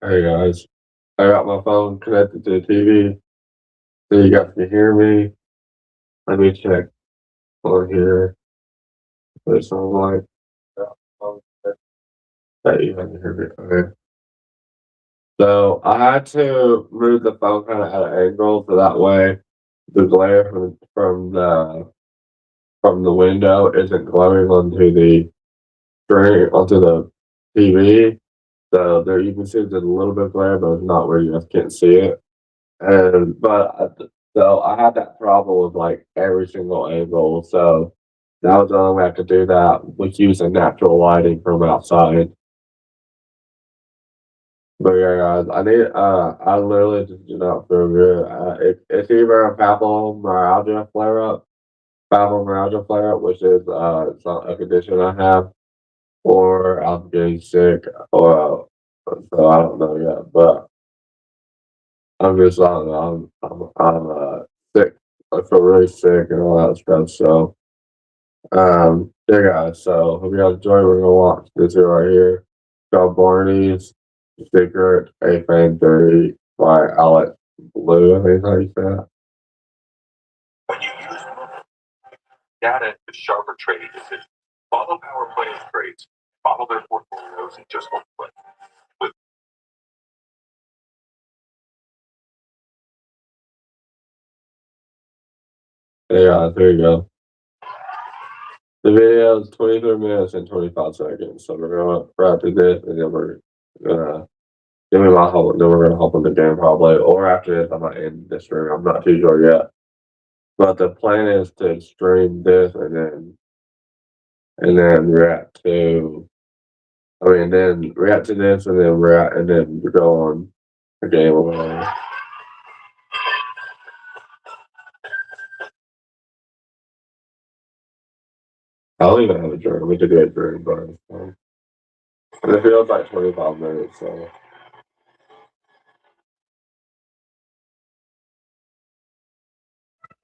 Hey guys, I got my phone connected to the TV so you guys can hear me. Let me check on here. Put some like that you can hear me. Okay. So I had to move the phone kind of at an angle so that way the glare from the window isn't glowing onto the screen onto the TV. So there you can see there's a little bit of glare, but it's not where you guys can't see it. And so I had that problem with like every single angle. So that was the only way I could do that with using natural lighting from outside. But yeah, guys, I literally just do not feel good. It's either a fibromyalgia flare up, which is it's not a condition I have, or I'm getting sick, or so I don't know yet. But I'm just I'm sick. I feel really sick and all that stuff. So yeah, guys. So hope you guys enjoy. We're gonna watch this here right here. Called Barney's Secret A Fan Theory by Alex Blue. I think how you say that. When you use data to sharper trading decisions, follow power players' trades, model their portfolios in just one click. With Hey guys, here you go. The video is 23 minutes and 25 seconds. So we're gonna wrap to this, and then we're gonna give me my help. Then we're gonna hop on the game probably, or after this, I might end this stream. I'm not too sure yet. But the plan is to stream this and then react to. I mean, then react to this and then react and then go on a game or whatever. I don't even have a dream. We could do a dream, but it feels like 25 minutes. So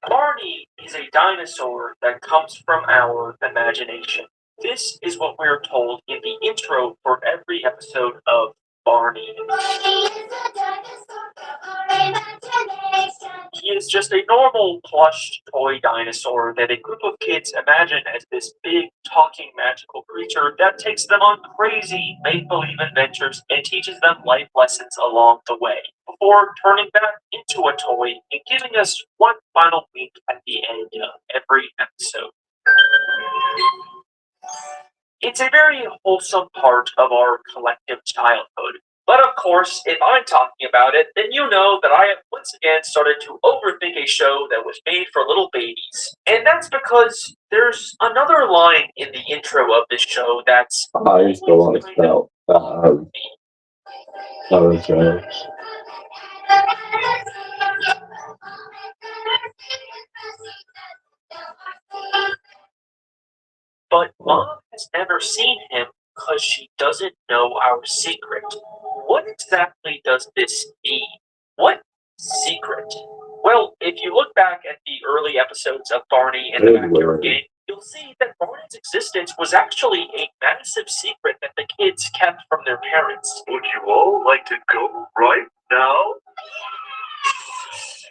Barney is a dinosaur that comes from our imagination. This is what we're told in the intro for every episode of Barney. He is just a normal plush toy dinosaur that a group of kids imagine as this big, talking, magical creature that takes them on crazy, make-believe adventures and teaches them life lessons along the way, before turning back into a toy and giving us one final wink at the end of every episode. It's a very wholesome part of our collective childhood. But of course, if I'm talking about it, then you know that I have once again started to overthink a show that was made for little babies. And that's because there's another line in the intro of this show that's I used to like that other show. But Mom has never seen him because she doesn't know our secret. What exactly does this mean? What secret? Well, if you look back at the early episodes of Barney and the Backyard Gang, you'll see that Barney's existence was actually a massive secret that the kids kept from their parents. would you all like to go right now?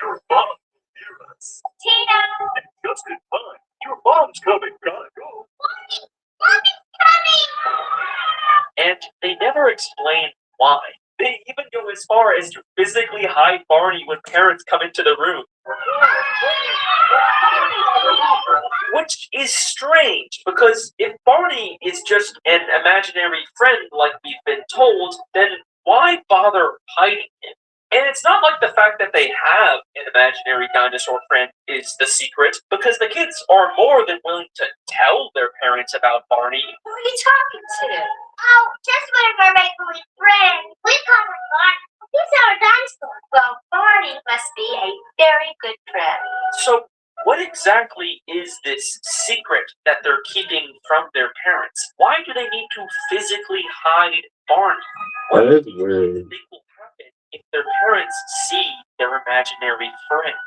Your mom will hear us. Tina! Just in time. Your mom's coming. Gotta go. Mommy's coming! And they never explain why. They even go as far as to physically hide Barney when parents come into the room. Which is strange, because if Barney is just an imaginary friend like we've been told, then why bother hiding him? And it's not like the fact that they have an imaginary dinosaur friend is the secret, because the kids are more than willing to tell their parents about Barney. Who are you talking to? Oh, just one of our make-believe friends. We call him Barney. He's our dinosaur. Well, Barney must be a very good friend. So, what exactly is this secret that they're keeping from their parents? Why do they need to physically hide Barney? What That is do you weird. think will happen if their parents see their imaginary friend?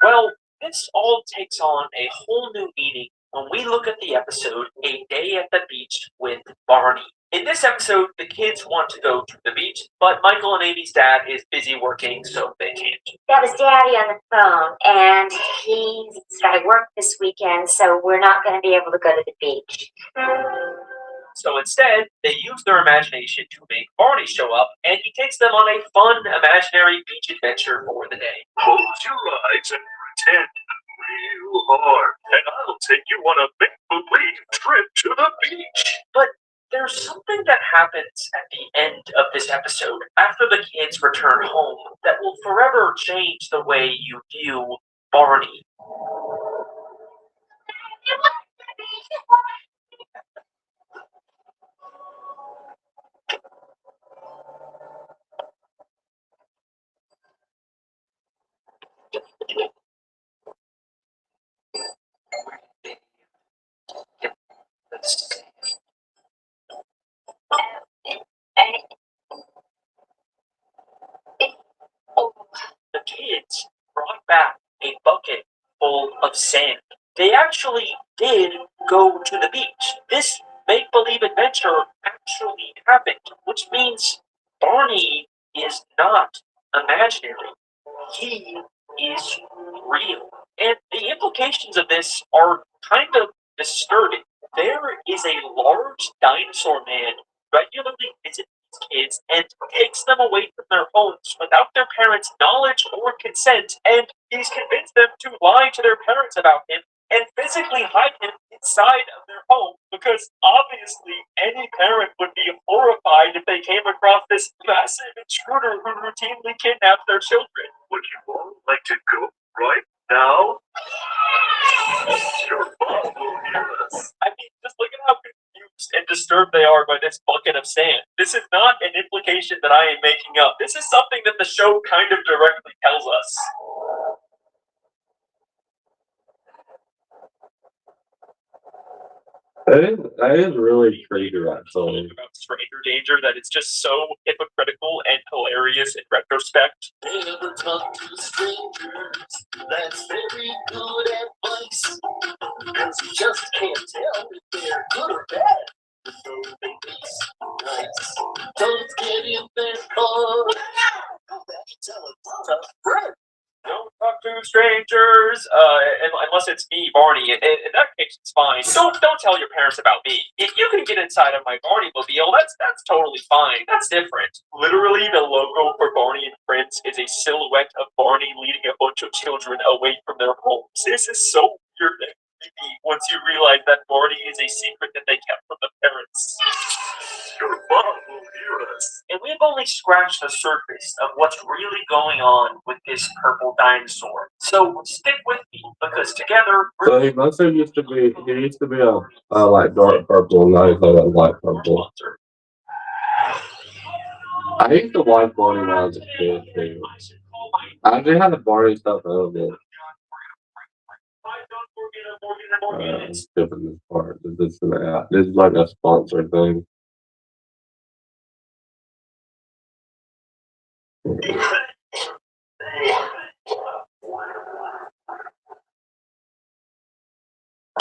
Well, this all takes on a whole new meaning when we look at the episode A Day at the Beach with Barney. In this episode, the kids want to go to the beach, but Michael and Amy's dad is busy working, so they can't. That was Daddy on the phone, and he's got to work this weekend, so we're not going to be able to go to the beach. So instead, they use their imagination to make Barney show up, and he takes them on a fun imaginary beach adventure for the day. Close your eyes and pretend real hard, and I'll take you on a make-believe trip to the beach. But there's something that happens at the end of this episode, after the kids return home, that will forever change the way you view Barney. The kids brought back a bucket full of sand. They actually did go to the beach. This make-believe adventure actually happened, which means Barney is not imaginary. He is real. And the implications of this are kind of disturbing. There is a large dinosaur man regularly visiting kids and takes them away from their homes without their parents' knowledge or consent, and he's convinced them to lie to their parents about him and physically hide him inside of their home, because obviously any parent would be horrified if they came across this massive intruder who routinely kidnaps their children. Would you all like to go right now? Your mom will hear us. I mean, just look at how confused and disturbed they are by this bucket of sand. This is not an implication that I am making up. This is something that the show kind of directly tells us. That is really creepy, actually. About stranger danger that it's just so hypocritical and hilarious in retrospect. Never talk to strangers. That's very good advice. Because you just can't tell if they're good or bad. So they be nice. Don't get in their car. Go back and tell a tough friend. Don't talk to strangers, unless it's me, Barney. In that case, it's fine. Don't tell your parents about me. If you can get inside of my Barney mobile, that's totally fine. That's different. Literally, the logo for Barney and Friends is a silhouette of Barney leading a bunch of children away from their homes. This is so weird and creepy once you realize that Barney is a secret that they kept from the parents. Your mom will hear us. And we've only scratched the surface of what's really going on with this purple dinosaur. So stick with me, because together So he must have used to be a like dark purple, and now he's like a light purple. I used to like Barney when I was a kid too. I did have the Barney stuff available. Skipping this part. This is an app. This is like a sponsored thing.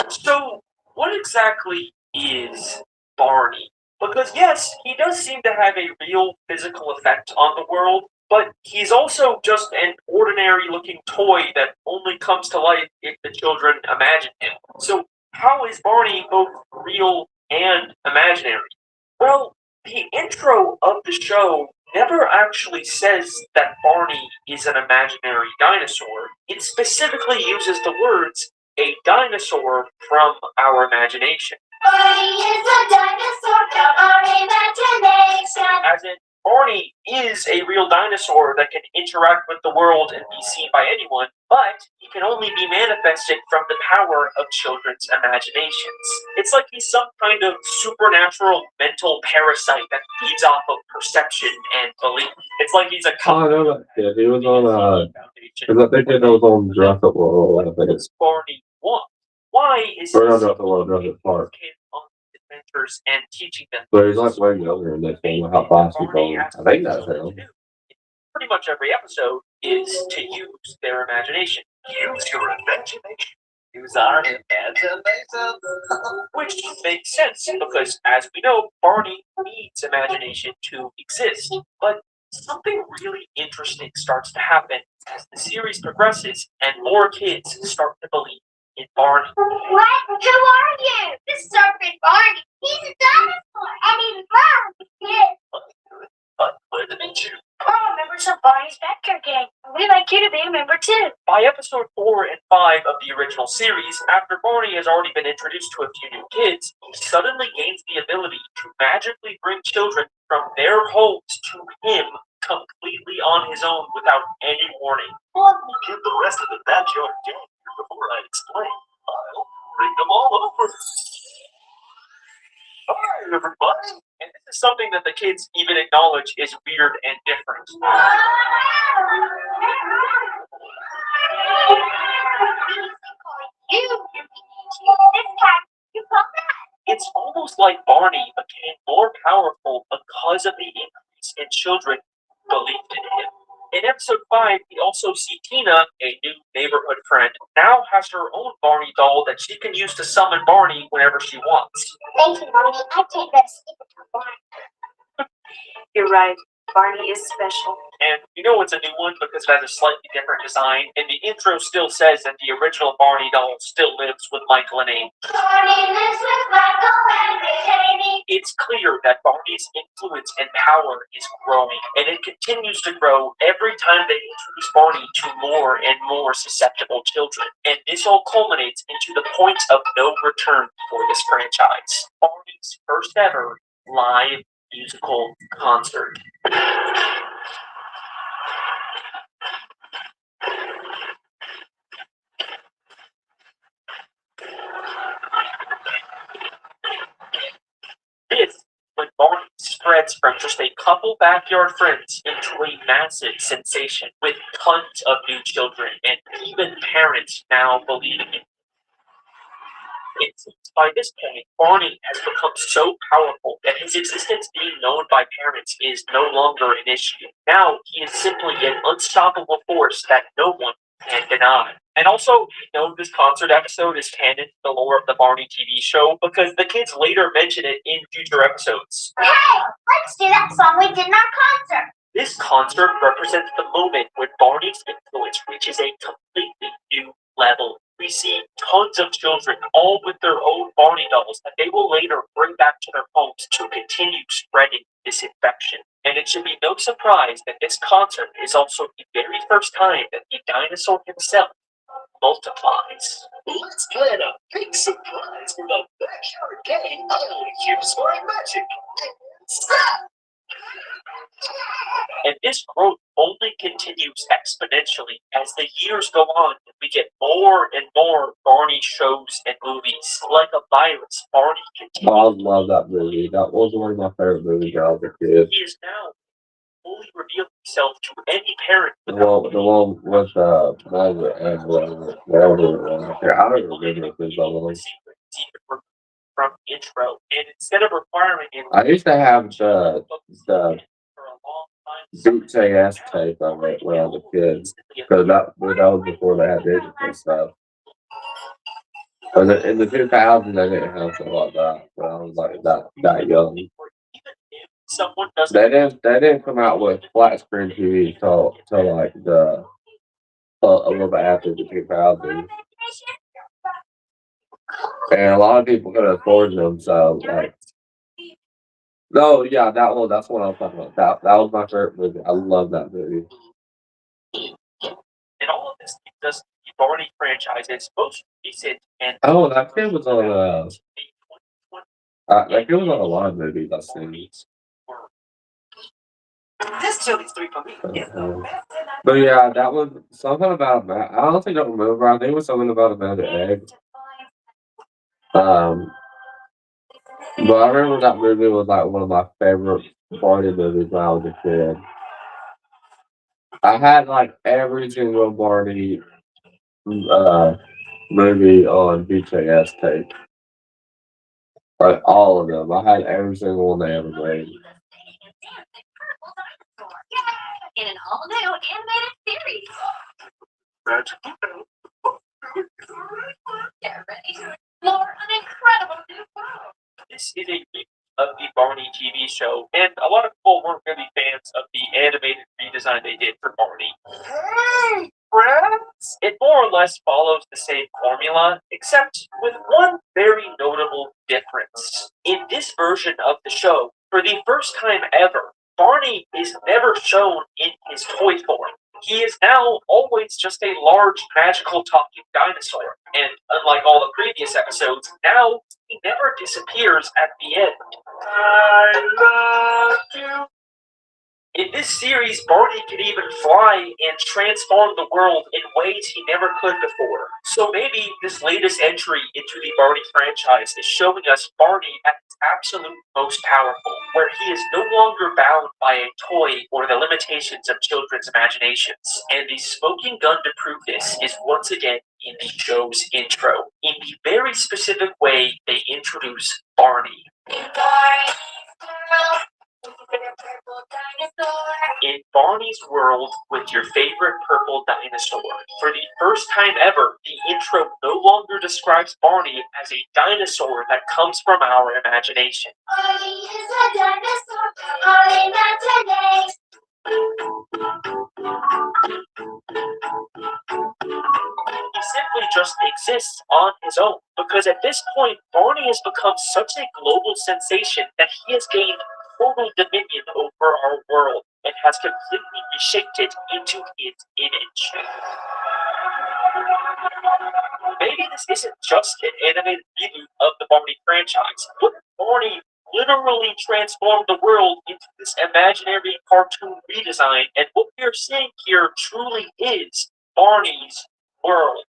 So, what exactly is Barney? Because yes, he does seem to have a real physical effect on the world, but he's also just an ordinary looking toy that only comes to life if the children imagine him. So, how is Barney both real and imaginary? Well, the intro of the show never actually says that Barney is an imaginary dinosaur. It specifically uses the words, a dinosaur from our imagination. Barney is a dinosaur from our imagination. As in, Barney is a real dinosaur that can interact with the world and be seen by anyone, but he can only be manifested from the power of children's imaginations. It's like he's some kind of supernatural mental parasite that feeds off of perception and belief. It's like he's a Oh, I know that kid. He was on foundation. because I think it was on Jurassic World. I think it's Barney want? Why is or not he Jurassic World, Jurassic Park. kid on adventures and teaching them? But he's like way younger in this one. How fast he's going. I think that's him. Pretty much every episode is to use their imagination. Use your imagination. Use our imagination. Which makes sense because, as we know, Barney needs imagination to exist. But something really interesting starts to happen as the series progresses and more kids start to believe in Barney. What? Who are you? This is our friend Barney. He's a dinosaur, and he loves kids. But glad to meet you. We're all members of Barney's Vector Gang. We'd like you to be a member too. By episode 4 and 5 of the original series, after Barney has already been introduced to a few new kids, he suddenly gains the ability to magically bring children from their homes to him completely on his own without any warning. Let me get the rest of the backyard gang here before I explain. I'll bring them all over. Hi, everybody. And this is something that the kids even acknowledge is weird and different. It's almost like Barney became more powerful because of the increase in children who believed in him. In episode 5, we also see Tina, a new neighborhood friend, now has her own Barney doll that she can use to summon Barney whenever she wants. Thank you, Mommy. I can't go to sleep until Barney. You're right. Barney is special. And you know it's a new one because it has a slightly different design, and the intro still says that the original Barney doll still lives with Michael and Amy. Barney lives with Michael and Amy. It's clear that Barney's influence and power is growing, and it continues to grow every time they introduce Barney to more and more susceptible children. And this all culminates into the point of no return for this franchise. Barney's first ever live musical concert. This, when Barney spreads from just a couple backyard friends into a massive sensation with tons of new children and even parents now believing in it. It seems by this point, Barney has become so powerful that his existence being known by parents is no longer an issue. Now he is simply an unstoppable force that no one can deny. And also, this concert episode is canon to the lore of the Barney TV show because the kids later mention it in future episodes. Hey, let's do that song we did in our concert. This concert represents the moment when Barney's influence reaches a completely new level. We see tons of children, all with their own Barney dolls, that they will later bring back to their homes to continue spreading this infection. And it should be no surprise that this concert is also the very first time that the dinosaur himself multiplies. Let's plan a big surprise for the backyard gang. I'll use my magic. Stop! And this growth only continues exponentially as the years go on and we get more and more Barney shows and movies. Like a virus, Barney Oh, I continues. love that movie. That was one of my favorite movies when I was a kid. He is now fully revealed himself to any parent The without one with Margaret and whatever. Yeah, I don't remember if it's all the secret is even removed from the intro. And instead of requiring him I used to have the for a long time, Boots AS tape of it when I was a kid. Because that was before they had digital stuff. But in the 2000s, they didn't have something like that. When I was like that young. Even if someone doesn't They didn't come out with flat screen TV till like a little bit after the 2000s. And a lot of people could afford them, so like. No, yeah, that's what I was talking about. That was my favorite movie. I love that movie. and all of this gives us the Barney franchise's most recent and Oh, that kid was on that kid was on a lot of movies I've seen. This chili's 3 for me. But yeah, that was something about I honestly don't remember. I think it was something about a magic egg. But I remember that movie was like one of my favorite Barney movies when I was a kid. I had like every single Barney movie on VHS tape. Like all of them. I had every single one they ever made. In an all-new animated series. Magic. of the animated redesign they did for Barney. Hey, friends! It more or less follows the same formula, except with one very notable difference. In this version of the show, for the first time ever, Barney is never shown in his toy form. He is now always just a large magical talking dinosaur, and unlike all the previous episodes, now he never disappears at the end. I love you. In this series, Barney can even fly and transform the world in ways he never could before. So maybe this latest entry into the Barney franchise is showing us Barney at his absolute most powerful, where he is no longer bound by a toy or the limitations of children's imaginations. And the smoking gun to prove this is once again in the show's intro, in the very specific way they introduce Barney. In Barney's world with your favorite purple dinosaur. For the first time ever, the intro no longer describes Barney as a dinosaur that comes from our imagination. Barney is a dinosaur, our imagination. He simply just exists on his own, because at this point, Barney has become such a global sensation that he has gained total dominion over our world and has completely reshaped it into his image. Maybe this isn't just an animated reboot of the Barney franchise, but Barney literally transformed the world into this imaginary cartoon redesign, and what we are seeing here truly is Barney's world.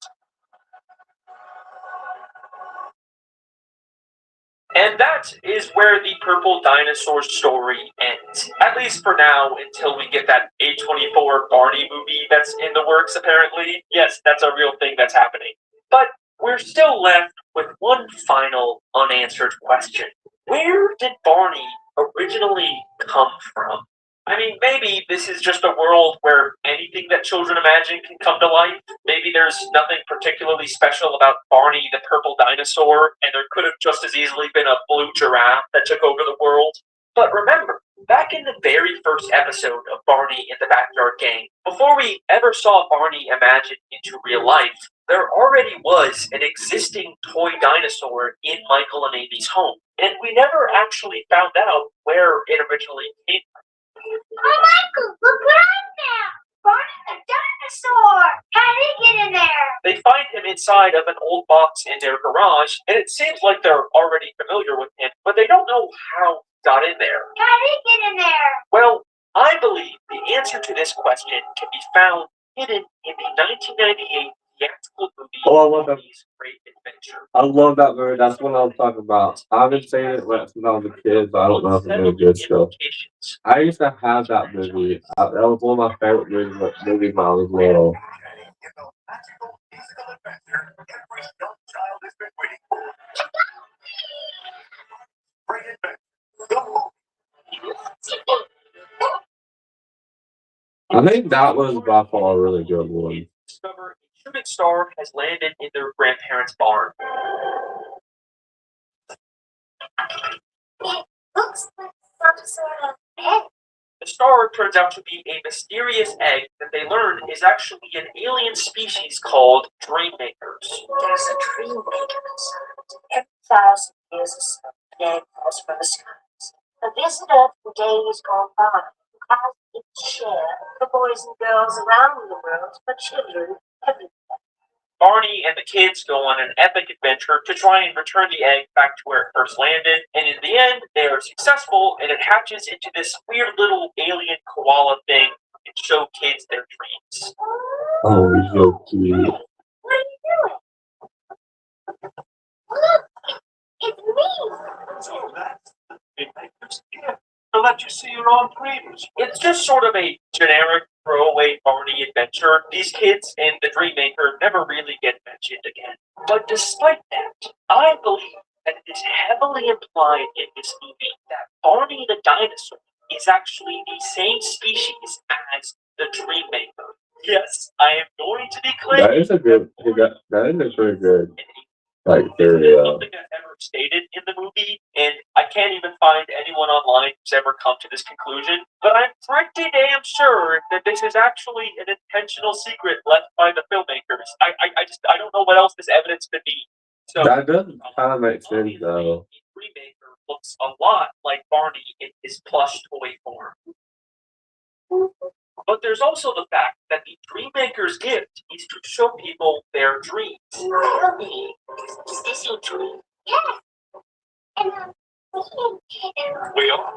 And that is where the Purple Dinosaur story ends. At least for now, until we get that A24 Barney movie that's in the works, apparently. Yes, that's a real thing that's happening. But we're still left with one final unanswered question. Where did Barney originally come from? I mean, maybe this is just a world where anything that children imagine can come to life. Maybe there's nothing particularly special about Barney the purple dinosaur, and there could have just as easily been a blue giraffe that took over the world. But remember, back in the very first episode of Barney and the Backyard Gang, before we ever saw Barney imagined into real life, there already was an existing toy dinosaur in Michael and Amy's home, and we never actually found out where it originally came from. Oh, Michael, look what I found! Barney the dinosaur! How did he get in there? They find him inside of an old box in their garage, and it seems like they're already familiar with him, but they don't know how he got in there. How did he get in there? Well, I believe the answer to this question can be found hidden in the 1998 theatrical movie Oh, I love that. Barney's Great Adventure. I love that movie. That's what I was talking about. I haven't seen it since I was a kid, so I don't know if it's any good still. Implications. I used to have that movie. That was one of my favorite movies when I was little. I think that was by far a really good one. Discover a shooting star has landed in their grandparents' barn. It looks like some sort of egg. The star turns out to be a mysterious egg that they learn is actually an alien species called Dream Makers. There's a dream maker inside. Every 1,000 years or so, an egg falls from the skies. A visitor from days gone by who has its share for boys and girls around the world, for children everywhere. Barney and the kids go on an epic adventure to try and return the egg back to where it first landed, and in the end, they are successful, and it hatches into this weird little alien koala thing and show kids their dreams. Oh, he's so cute. What are you doing? Look, it's me. So that's the big maker's gift, to let you see your own dreams. It's just sort of a generic throwaway Barney adventure. These kids and the Dream Maker never really get mentioned again. But despite that, I believe that it is heavily implied in this movie that Barney the dinosaur is actually the same species as the Dream Maker. Yes, I am going to be That claiming is a good. That is a pretty good. like This theory is though. something that's ever stated in the movie, and I can't even find anyone online who's ever come to this conclusion. But I'm pretty damn sure that this is actually an intentional secret left by the filmmakers. I don't know what else this evidence could be. So That does kind of make sense obviously, though. the Remaker looks a lot like Barney in his plush toy form. But there's also the fact that the Dreammaker's gift is to show people their dreams. Really? Is this your dream? Yes. And we We are.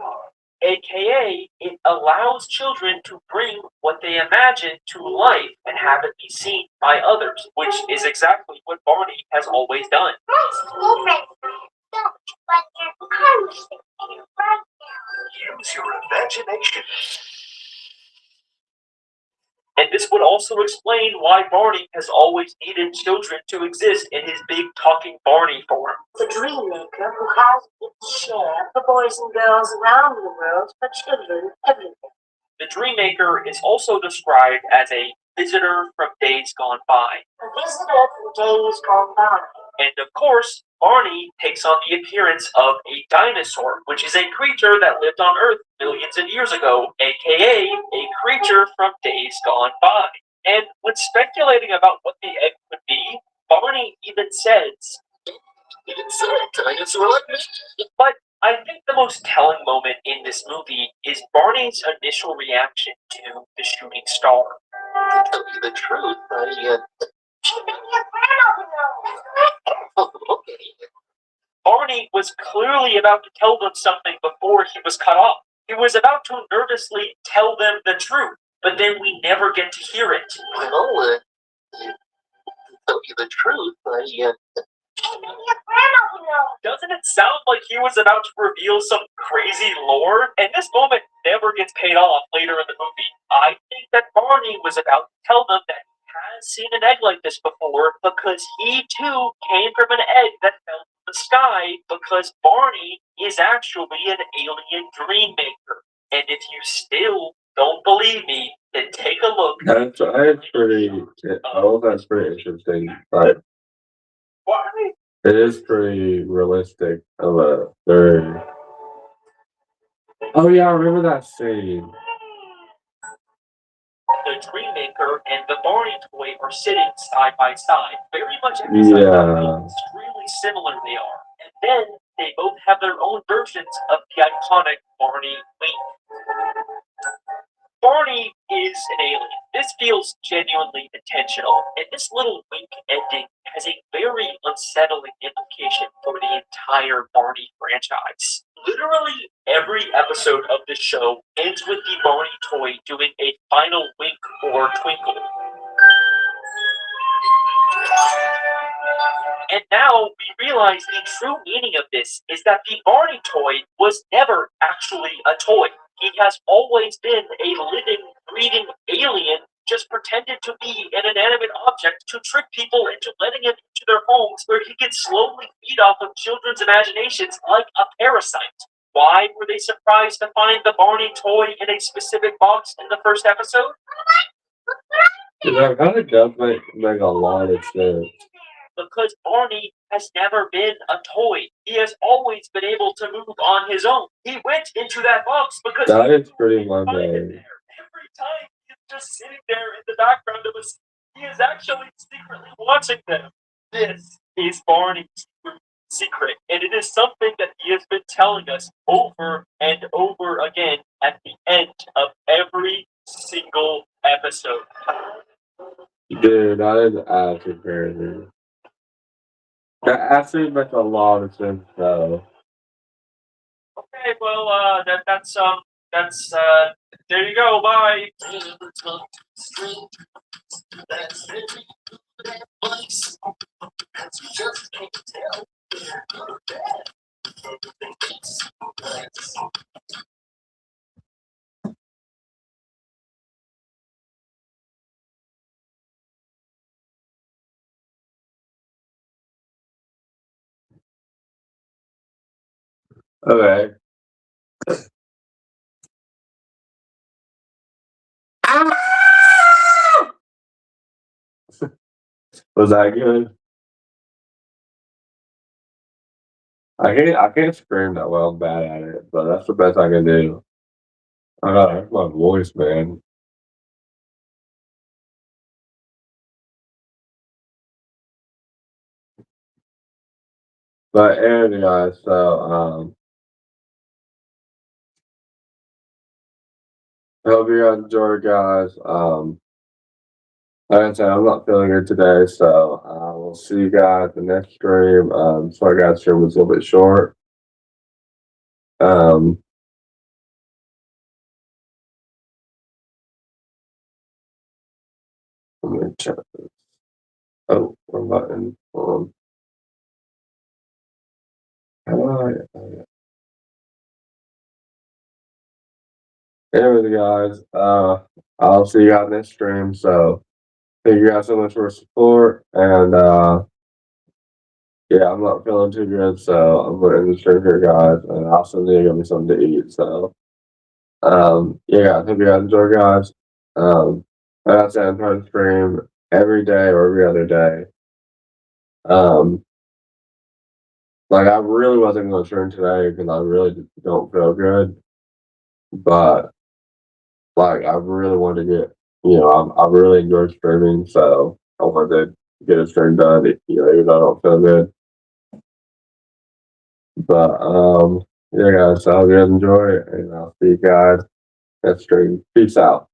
AKA, it allows children to bring what they imagine to life and have it be seen by others, which is exactly what Barney has always done. nice to meet friends. Don't, but I'm listening right now. Use your imagination. And this would also explain why Barney has always needed children to exist in his big talking Barney form. The dream maker who has its share for boys and girls around the world, for children everywhere. The Dreammaker is also described as a visitor from days gone by. A visitor from days gone by. And of course, Barney takes on the appearance of a dinosaur, which is a creature that lived on Earth millions of years ago, aka a creature from days gone by. And when speculating about what the egg could be, Barney even says, It's a dinosaur like me. but I think the most telling moment in this movie is Barney's initial reaction to the shooting star. To tell you the truth, Even your grandma knows. okay. Barney was clearly about to tell them something before he was cut off. He was about to nervously tell them the truth, but then we never get to hear it. Well, to tell you the truth, Even your grandma knows. Doesn't it sound like he was about to reveal some crazy lore? And this moment never gets paid off later in the movie. I think that Barney was about to tell them that he has seen an egg like this before because he too came from an egg that fell from the sky because Barney is actually an alien dream maker. And if you still don't believe me, then take a look. That's pretty. Oh, that's pretty interesting. Like Why? it is pretty realistic of a theory. Oh yeah, I remember that scene. The Dreammaker and the Barney toy are sitting side by side. Very much emphasizing how extremely similar they are. And then they both have their own versions of the iconic Barney wink. Barney is an alien. This feels genuinely intentional, and this little wink ending has a very unsettling implication for the entire Barney franchise. Literally every episode of this show ends with the Barney toy doing a final wink or twinkle. And now we realize the true meaning of this is that the Barney toy was never actually a toy. He has always been a living, breathing alien, just pretended to be an inanimate object to trick people into letting him into their homes where he can slowly feed off of children's imaginations like a parasite. Why were they surprised to find the Barney toy in a specific box in the first episode? That kind of does make a lot of sense. Because Barney has never been a toy. He has always been able to move on his own. He went into that box because That is pretty he could find it mundane. there. Every time he's just sitting there in the background of us, he is actually secretly watching them. This is Barney's secret, and it is something that he has been telling us over and over again at the end of every single episode. Dude, that is actually crazy. That actually makes a lot of sense though. Okay, well, that's there you go. Bye. never talk to strangers. That's very good advice. Cause you just can't tell if they're good or bad. So they taste nice. Okay. Was that good? I can't scream that well. I'm bad at it, but that's the best I can do. I gotta have my voice, man. But anyway, guys, so I hope you guys enjoy, guys. Like I said, I'm not feeling good today, so we'll see you guys the next stream. So I got stream was a little bit short. Um, let me check this. Oh, one button. How do Anyways, guys, I'll see you guys next stream. So thank you guys so much for your support, and yeah, I'm not feeling too good, so I'm gonna end the stream here, guys, and also need to get me something to eat. So yeah, guys, hope you guys enjoy, guys. Like I said, I'm trying to stream every day or every other day. Like I really wasn't going to stream today because I really don't feel good, but like I really wanted to get, I really enjoy streaming, so I wanted to get a stream done, even though I don't feel good. But yeah, guys, so I hope you guys enjoy it, and I'll see you guys next stream. Peace out.